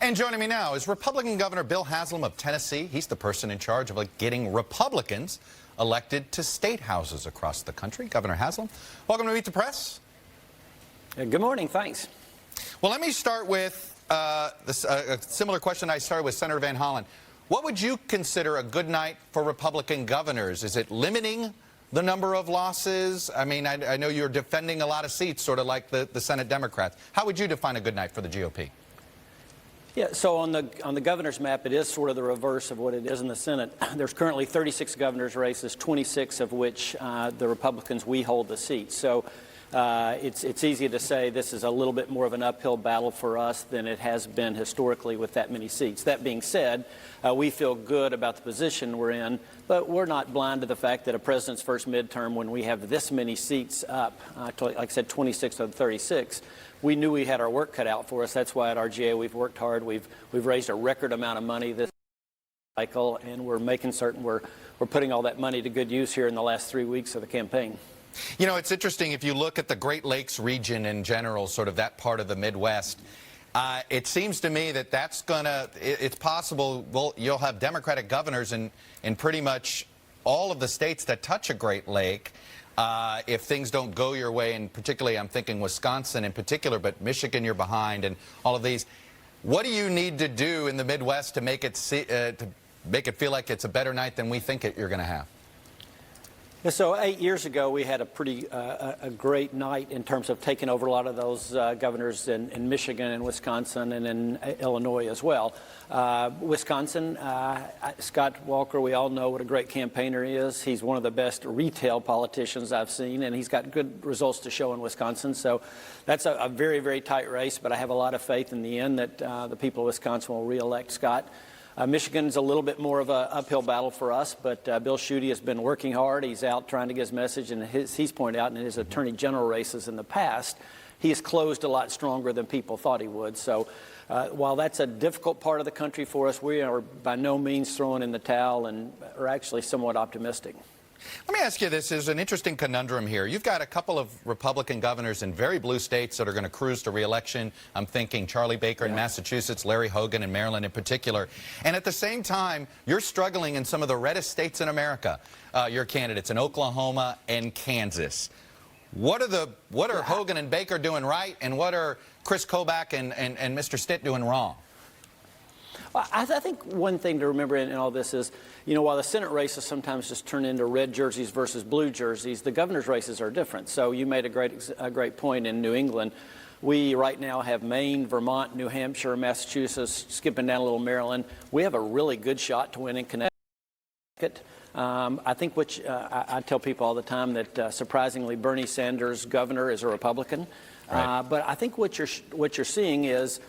And joining me now is Republican Governor Bill Haslam of Tennessee. He's the person in charge of getting Republicans elected to state houses across the country. Governor Haslam, welcome to Meet the Press. Good morning. Thanks. Well, let me start with a similar question I started with Senator Van Hollen. What would you consider a good night for Republican governors? Is it limiting the number of losses? I mean, I know you're defending a lot of seats, sort of like the Senate Democrats. How would you define a good night for the GOP? Yeah, so on the governor's map, it is sort of the reverse of what it is in the Senate. There's currently 36 governor's races, 26 of which the Republicans, we hold the seats. So it's easy to say this is a little bit more of an uphill battle for us than it has been historically with that many seats. That being said, we feel good about the position we're in, but we're not blind to the fact that a president's first midterm, when we have this many seats up, like I said, 26 of the 36, we knew we had our work cut out for us. That's why at RGA we've worked hard. We've raised a record amount of money this cycle, and we're making certain we're putting all that money to good use here in the last 3 weeks of the campaign. You know, it's interesting, if you look at the Great Lakes region in general, sort of that part of the Midwest, it seems to me that it's possible, well, you'll have Democratic governors in pretty much all of the states that touch a Great Lake. If things don't go your way, and particularly I'm thinking Wisconsin in particular, but Michigan you're behind, and all of these. What do you need to do in the Midwest to make it feel like it's a better night than we think you're going to have? So 8 years ago, we had a pretty a great night in terms of taking over a lot of those governors in Michigan and Wisconsin and in Illinois as well. Wisconsin, Scott Walker, we all know what a great campaigner he is. He's one of the best retail politicians I've seen, and he's got good results to show in Wisconsin. So that's a very, very tight race, but I have a lot of faith in the end that the people of Wisconsin will re-elect Scott. Michigan's a little bit more of an uphill battle for us, but Bill Schuette has been working hard. He's out trying to get his message, and he's pointed out in his attorney general races in the past, he has closed a lot stronger than people thought he would. So while that's a difficult part of the country for us, we are by no means throwing in the towel and are actually somewhat optimistic. Let me ask you this. There's an interesting conundrum here. You've got a couple of Republican governors in very blue states that are going to cruise to re-election. I'm thinking Charlie Baker in Massachusetts, Larry Hogan in Maryland in particular. And at the same time, you're struggling in some of the reddest states in America. Your candidates in Oklahoma and Kansas. What are Hogan and Baker doing right, and what are Chris Kobach and Mr. Stitt doing wrong? Well, I think one thing to remember in all this is, you know, while the Senate races sometimes just turn into red jerseys versus blue jerseys, the governor's races are different. So you made a great point in New England. We right now have Maine, Vermont, New Hampshire, Massachusetts, skipping down a little Maryland. We have a really good shot to win in Connecticut. I think I tell people all the time that surprisingly Bernie Sanders' governor is a Republican. Right. But I think what you're seeing is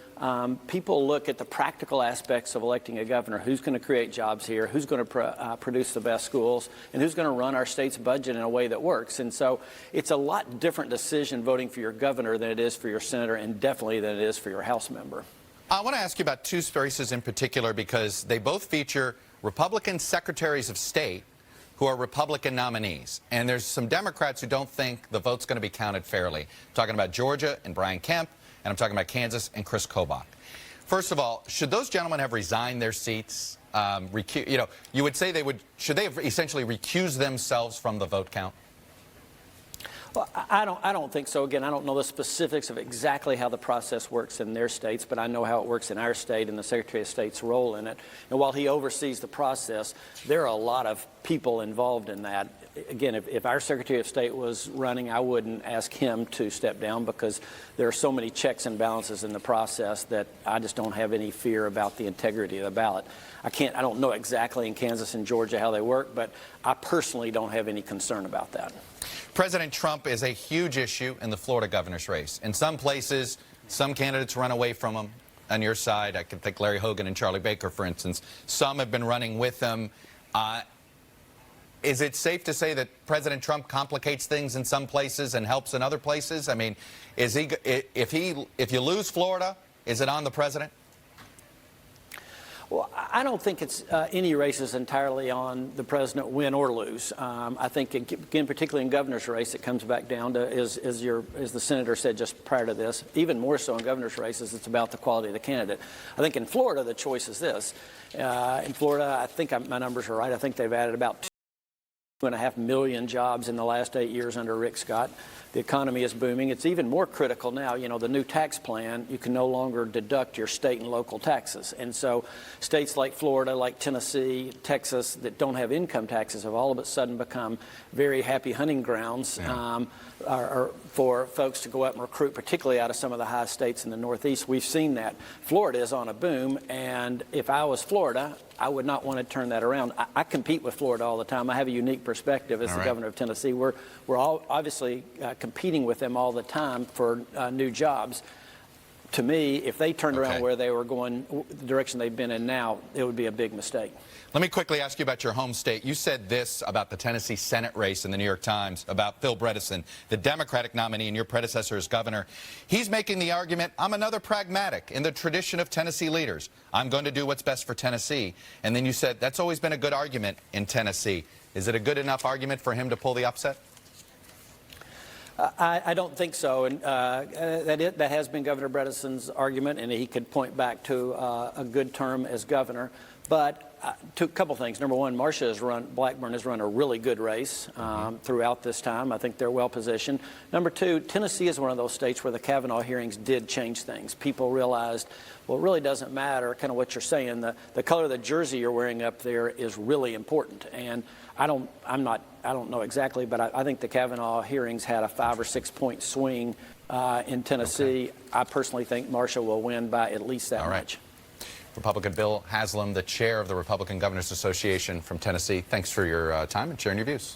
people look at the practical aspects of electing a governor. Who's going to create jobs here? Who's going to produce the best schools? And who's going to run our state's budget in a way that works? And so it's a lot different decision voting for your governor than it is for your senator, and definitely than it is for your House member. I want to ask you about two races in particular because they both feature Republican secretaries of state who are Republican nominees. And there's some Democrats who don't think the vote's going to be counted fairly. I'm talking about Georgia and Brian Kemp, and I'm talking about Kansas and Chris Kobach. First of all, should those gentlemen have resigned their seats? You know, you would say should they have essentially recused themselves from the vote count? Well, I don't think so. Again, I don't know the specifics of exactly how the process works in their states, but I know how it works in our state and the Secretary of State's role in it. And while he oversees the process, there are a lot of people involved in that. Again, if our Secretary of State was running, I wouldn't ask him to step down because there are so many checks and balances in the process that I just don't have any fear about the integrity of the ballot. I don't know exactly in Kansas and Georgia how they work, but I personally don't have any concern about that. President Trump is a huge issue in the Florida governor's race. In some places, some candidates run away from him. On your side, I can think Larry Hogan and Charlie Baker, for instance. Some have been running with him. Is it safe to say that President Trump complicates things in some places and helps in other places? I mean, if you lose Florida, is it on the president? Well, I don't think it's any race is entirely on the president, win or lose. I think, again, particularly in governor's race, it comes back down to, as the senator said just prior to this, even more so in governor's races, it's about the quality of the candidate. I think in Florida, the choice is this. In Florida, I think my numbers are right. I think they've added about 2.5 million jobs in the last 8 years under Rick Scott. The economy is booming. It's even more critical now. You know, the new tax plan, you can no longer deduct your state and local taxes. And so states like Florida, like Tennessee, Texas, that don't have income taxes have all of a sudden become very happy hunting grounds for folks to go up and recruit, particularly out of some of the high states in the Northeast. We've seen that. Florida is on a boom, and if I was Florida, I would not want to turn that around. I compete with Florida all the time. I have a unique perspective as the governor of Tennessee. We're all obviously competing with them all the time for new jobs. To me, if they turned around where they were going, the direction they've been in now, it would be a big mistake. Let me quickly ask you about your home state. You said this about the Tennessee Senate race in the New York Times about Phil Bredesen, the Democratic nominee and your predecessor as governor. He's making the argument, I'm another pragmatic in the tradition of Tennessee leaders. I'm going to do what's best for Tennessee. And then you said that's always been a good argument in Tennessee. Is it a good enough argument for him to pull the upset? I don't think so, and that has been Governor Bredesen's argument, and he could point back to a good term as governor. But a couple things. Number one, Blackburn has run a really good race throughout this time. I think they're well positioned. Number two, Tennessee is one of those states where the Kavanaugh hearings did change things. People realized, well, it really doesn't matter kind of what you're saying. The color of the jersey you're wearing up there is really important. And I don't know exactly, but I think the Kavanaugh hearings had a 5 or 6 point swing in Tennessee. I personally think Marcia will win by at least that much. Republican Bill Haslam, the chair of the Republican Governors Association from Tennessee, thanks for your time and sharing your views.